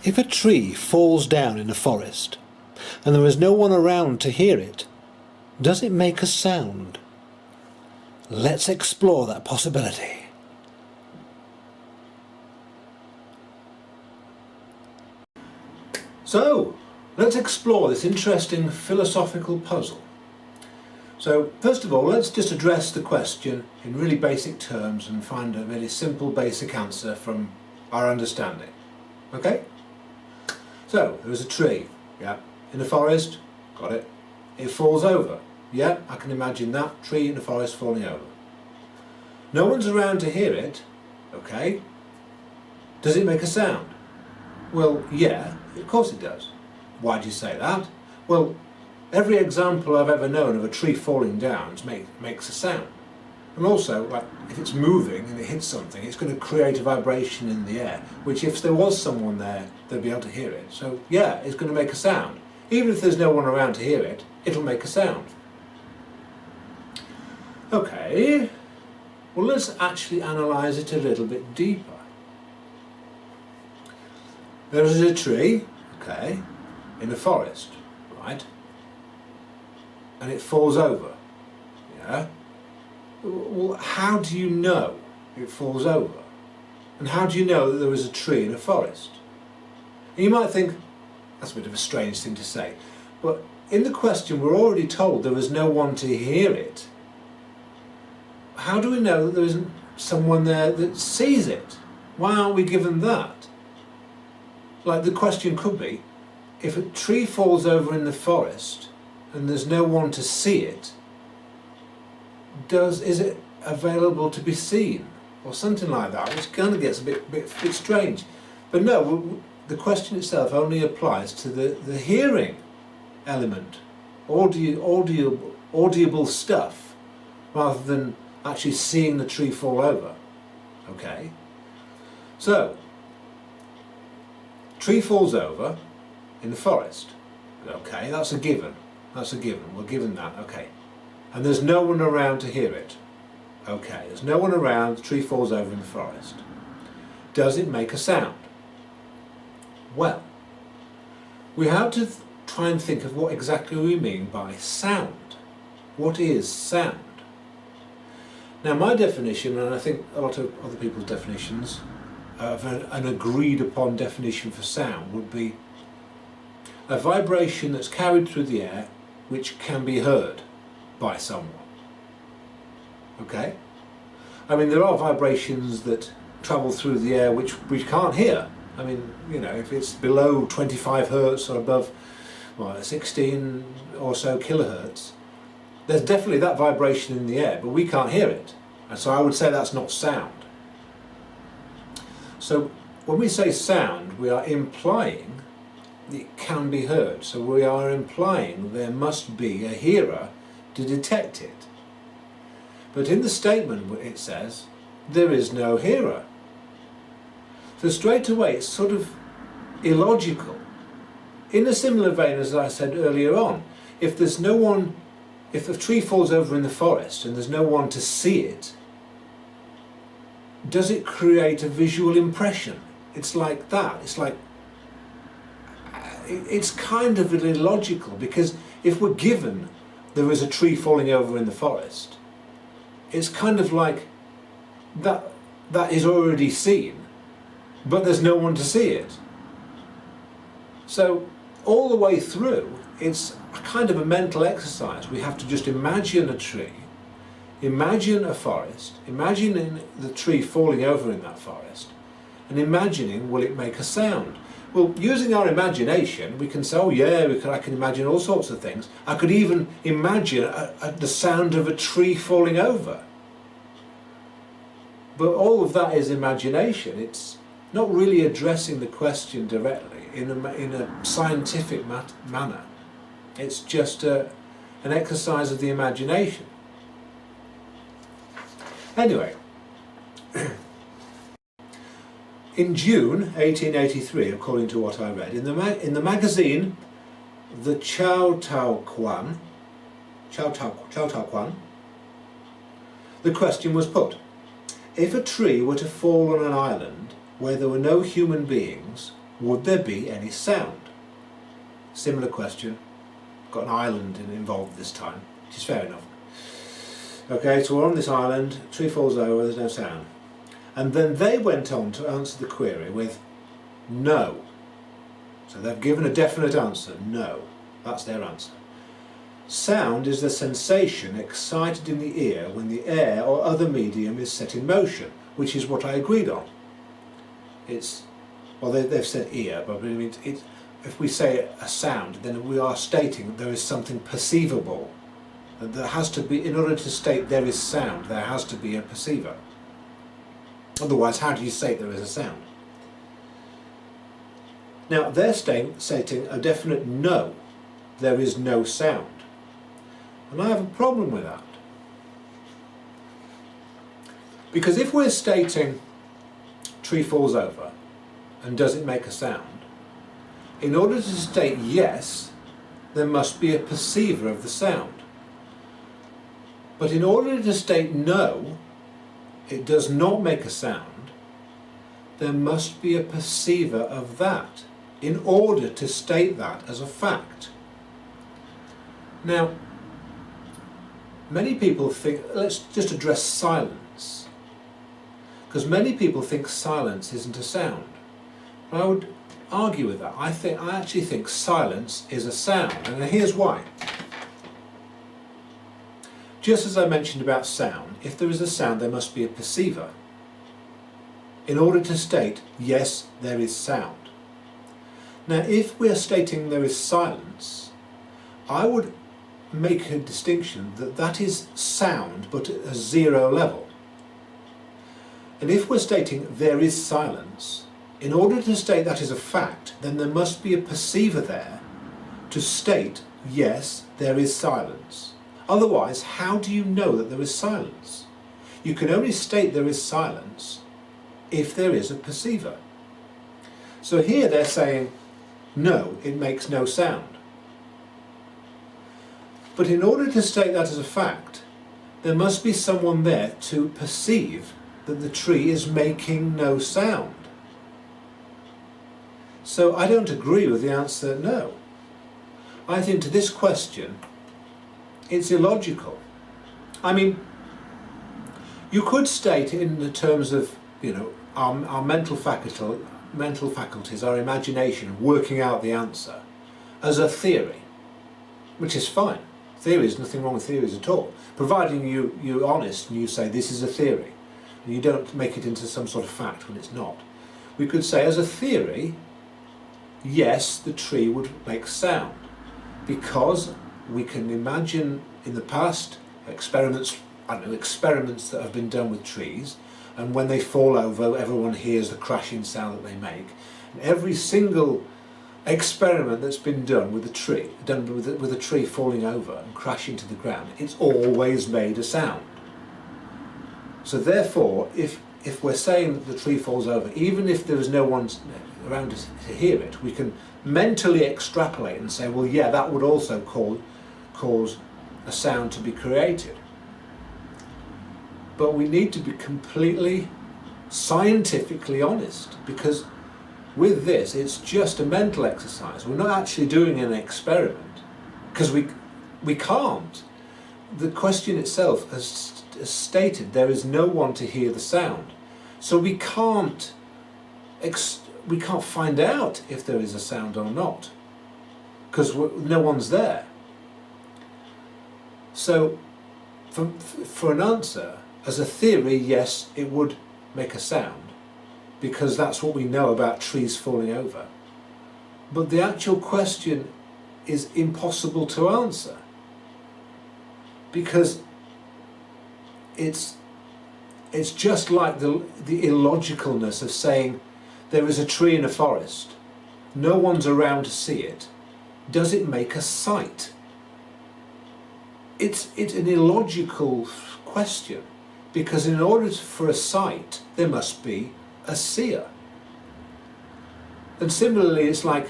If a tree falls down in a forest and there is no one around to hear it, does it make a sound? Let's explore that possibility. So, let's explore this interesting philosophical puzzle. So, first of all, let's just address the question in really basic terms and find a really simple, basic answer from our understanding. Okay? So, there is a tree, yeah, in the forest, got it. It falls over, yeah, I can imagine that tree in the forest falling over. No one's around to hear it, okay. Does it make a sound? Well, yeah, of course it does. Why do you say that? Well, every example I've ever known of a tree falling down makes a sound. And also, like, if it's moving and it hits something, it's going to create a vibration in the air, which if there was someone there, they'd be able to hear it. So yeah, it's going to make a sound. Even if there's no one around to hear it, it'll make a sound. Okay, well, let's actually analyse it a little bit deeper. There is a tree, okay, in a forest, right? And it falls over, yeah? Well, how do you know it falls over? And how do you know that there is a tree in a forest? And you might think, that's a bit of a strange thing to say, but in the question we're already told there is no one to hear it. How do we know that there isn't someone there that sees it? Why aren't we given that? Like, the question could be, if a tree falls over in the forest and there's no one to see it, is it available to be seen? Or something like that, which kind of gets a bit strange. But no, the question itself only applies to the hearing element, audible stuff, rather than actually seeing the tree fall over. Okay? So, tree falls over in the forest. Okay, that's a given. That's a given. We're given that. Okay. And there's no one around to hear it. Okay, there's no one around, the tree falls over in the forest. Does it make a sound? Well, we have to try and think of what exactly we mean by sound. What is sound? Now, my definition, and I think a lot of other people's definitions, of an agreed upon definition for sound would be a vibration that's carried through the air which can be heard by someone. Okay? I mean, there are vibrations that travel through the air which we can't hear. I mean, you know, if it's below 25 hertz or above 16 or so kilohertz, there's definitely that vibration in the air, but we can't hear it. And so I would say that's not sound. So when we say sound, we are implying it can be heard. So we are implying there must be a hearer to detect it. But in the statement it says, there is no hearer. So straight away it's sort of illogical. In a similar vein as I said earlier on, if there's no one, if a tree falls over in the forest and there's no one to see it, does it create a visual impression? It's like that. It's like, it's kind of illogical, because if we're given there is a tree falling over in the forest, it's kind of like that is already seen, but there's no one to see it. So all the way through, it's a kind of a mental exercise. We have to just imagine a tree, imagine a forest, imagining the tree falling over in that forest, and imagining, will it make a sound? Well, using our imagination, we can say, oh yeah, I can imagine all sorts of things. I could even imagine the sound of a tree falling over. But all of that is imagination. It's not really addressing the question directly in a scientific manner. It's just an exercise of the imagination. Anyway, in June 1883, according to what I read, in the magazine The Chao Tao Quan, the question was put: if a tree were to fall on an island where there were no human beings, would there be any sound? Similar question. Got an island involved this time, which is fair enough. Okay, so we're on this island, tree falls over, there's no sound. And then they went on to answer the query with no. So they've given a definite answer, no. That's their answer. Sound is the sensation excited in the ear when the air or other medium is set in motion, which is what I agreed on. Well, they've said ear, but I mean, if we say a sound, then we are stating that there is something perceivable. There has to be, in order to state there is sound, there has to be a perceiver. Otherwise, how do you say there is a sound? Now, they're stating a definite no, there is no sound. And I have a problem with that. Because if we're stating tree falls over and does it make a sound, in order to state yes, there must be a perceiver of the sound. But in order to state no, it does not make a sound, there must be a perceiver of that in order to state that as a fact. Now, many people think, let's just address silence, because many people think silence isn't a sound. But I would argue with that. I actually think silence is a sound, and here's why. Just as I mentioned about sound, if there is a sound, there must be a perceiver in order to state, yes, there is sound. Now, if we're stating there is silence, I would make a distinction that that is sound, but at a zero level. And if we're stating there is silence, in order to state that is a fact, then there must be a perceiver there to state, yes, there is silence. Otherwise, how do you know that there is silence? You can only state there is silence if there is a perceiver. So here they're saying, no, it makes no sound. But in order to state that as a fact, there must be someone there to perceive that the tree is making no sound. So I don't agree with the answer no. I think to this question, it's illogical. I mean, you could state in the terms of, our mental faculties, our imagination, working out the answer as a theory, which is fine. Theories, nothing wrong with theories at all, providing you're honest and you say this is a theory, and you don't make it into some sort of fact when it's not. We could say as a theory, yes, the tree would make sound, because we can imagine in the past experiments that have been done with trees, and when they fall over, everyone hears the crashing sound that they make. And every single experiment that's been done with a tree, with a tree falling over and crashing to the ground, it's always made a sound. So therefore, if we're saying that the tree falls over, even if there is no one around to hear it, we can mentally extrapolate and say, well, yeah, that would also cause a sound to be created. But we need to be completely scientifically honest, because with this, it's just a mental exercise. We're not actually doing an experiment, because we can't. The question itself has stated there is no one to hear the sound, so we can't find out if there is a sound or not, because no one's there. So for an answer, as a theory, yes, it would make a sound, because that's what we know about trees falling over. But the actual question is impossible to answer, because it's just like the illogicalness of saying there is a tree in a forest, no one's around to see it. Does it make a sight? It's an illogical question, because in order for a sight, there must be a seer. And similarly, it's like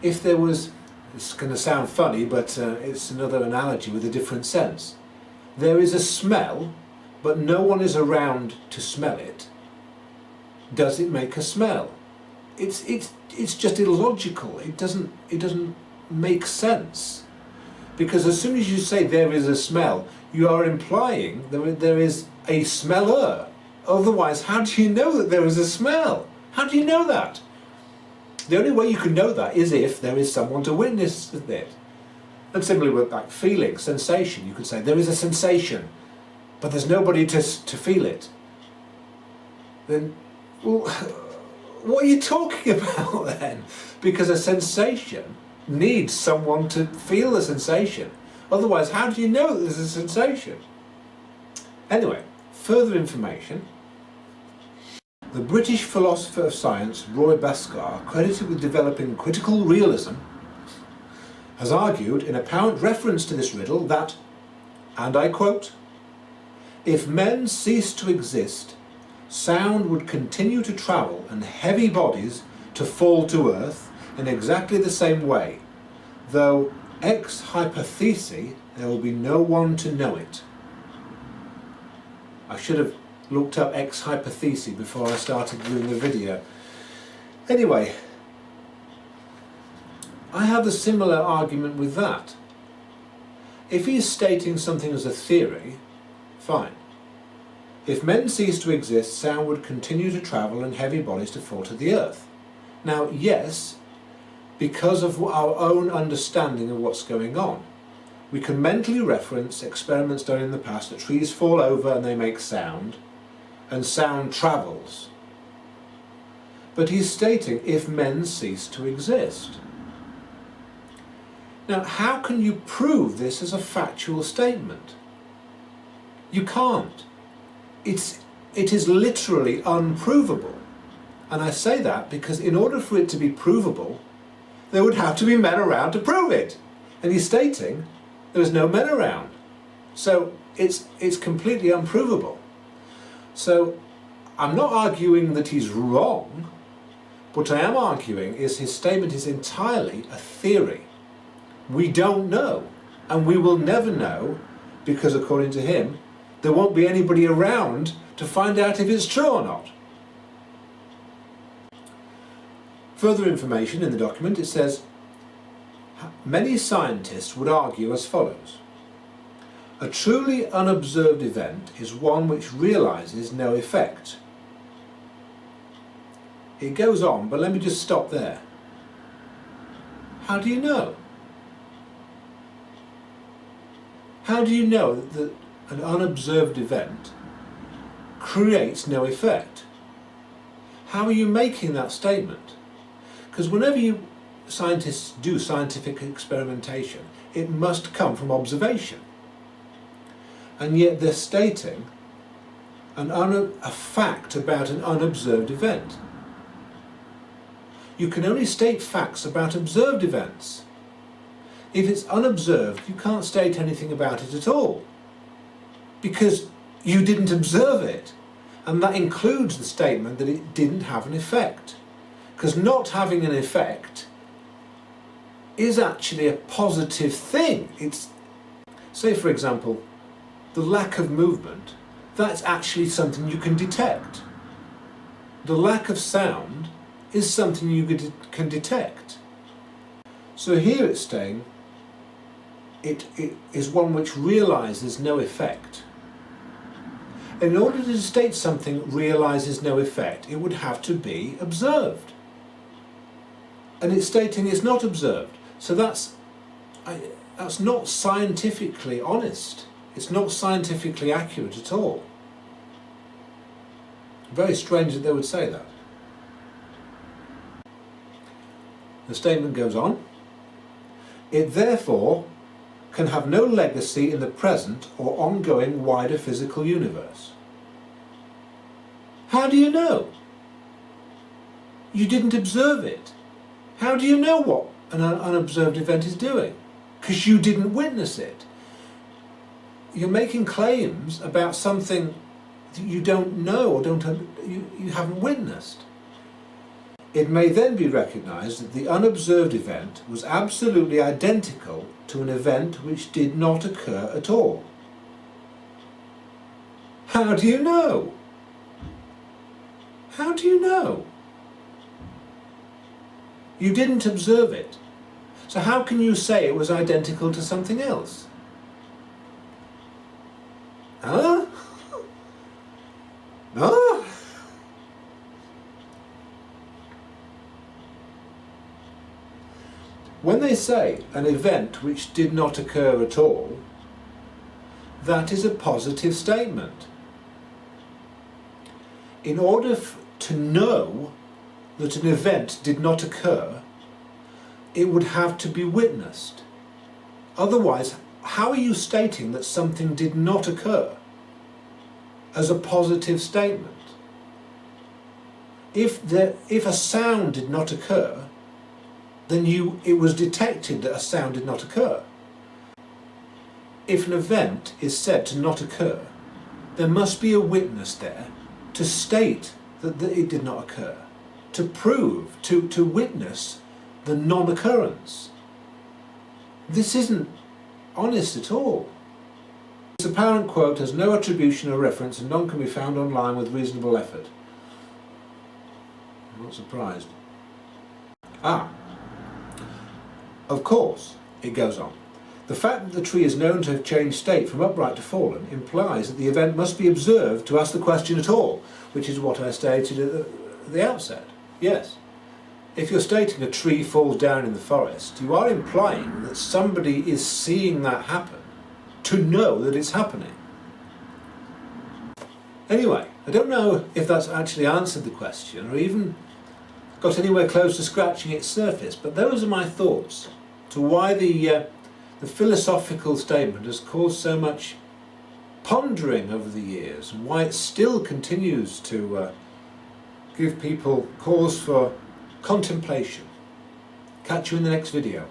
if there was, it's going to sound funny, but it's another analogy with a different sense. There is a smell, but no one is around to smell it. Does it make a smell? it's just illogical. It doesn't make sense, because as soon as you say there is a smell, you are implying there is a smeller. Otherwise, how do you know that there is a smell? How do you know that? The only way you can know that is if there is someone to witness it. And similarly with like feeling, sensation, you could say there is a sensation, but there's nobody to feel it. Then, well, what are you talking about then? Because a sensation needs someone to feel the sensation. Otherwise, how do you know that there's a sensation? Anyway, further information. The British philosopher of science Roy Bhaskar, credited with developing critical realism, has argued in apparent reference to this riddle that, and I quote, "If men ceased to exist, sound would continue to travel and heavy bodies to fall to earth in exactly the same way, though ex hypothesi there will be no one to know it." I should have looked up ex hypothesi before I started doing the video. Anyway, I have a similar argument with that. If he's stating something as a theory, fine. If men cease to exist, sound would continue to travel and heavy bodies to fall to the earth. Now, yes, because of our own understanding of what's going on, we can mentally reference experiments done in the past that trees fall over and they make sound, and sound travels. But he's stating if men cease to exist. Now, how can you prove this as a factual statement? You can't. It is literally unprovable. And I say that because in order for it to be provable, there would have to be men around to prove it. And he's stating there's no men around. So it's completely unprovable. So I'm not arguing that he's wrong. What I am arguing is his statement is entirely a theory. We don't know, and we will never know, because according to him, there won't be anybody around to find out if it's true or not. Further information in the document, it says, many scientists would argue as follows. A truly unobserved event is one which realizes no effect. It goes on, but let me just stop there. How do you know? How do you know that an unobserved event creates no effect? How are you making that statement? Because whenever scientists do scientific experimentation, it must come from observation. And yet they're stating a fact about an unobserved event. You can only state facts about observed events. If it's unobserved, you can't state anything about it at all, because you didn't observe it. And that includes the statement that it didn't have an effect. Because not having an effect is actually a positive thing. Say for example, the lack of movement, that's actually something you can detect. The lack of sound is something you can detect. So here it's saying it is one which realizes no effect. In order to state something realizes no effect, it would have to be observed. And it's stating it's not observed. So that's not scientifically honest. It's not scientifically accurate at all. Very strange that they would say that. The statement goes on. It therefore can have no legacy in the present or ongoing wider physical universe. How do you know? You didn't observe it. How do you know what an unobserved event is doing? Because you didn't witness it. You're making claims about something that you don't know or you haven't witnessed. It may then be recognised that the unobserved event was absolutely identical to an event which did not occur at all. How do you know? How do you know? You didn't observe it. So how can you say it was identical to something else? Huh? No? When they say an event which did not occur at all, that is a positive statement. In order to know that an event did not occur, it would have to be witnessed. Otherwise, how are you stating that something did not occur as a positive statement? If a sound did not occur, then it was detected that a sound did not occur. If an event is said to not occur, there must be a witness there to state that it did not occur, to prove, to witness the non-occurrence. This isn't honest at all. This apparent quote has no attribution or reference and none can be found online with reasonable effort. I'm not surprised. Of course, it goes on. The fact that the tree is known to have changed state from upright to fallen implies that the event must be observed to ask the question at all, which is what I stated at the outset. Yes. If you're stating a tree falls down in the forest, you are implying that somebody is seeing that happen to know that it's happening. Anyway, I don't know if that's actually answered the question or even got anywhere close to scratching its surface, but those are my thoughts to why the philosophical statement has caused so much pondering over the years and why it still continues to give people cause for contemplation. Catch you in the next video.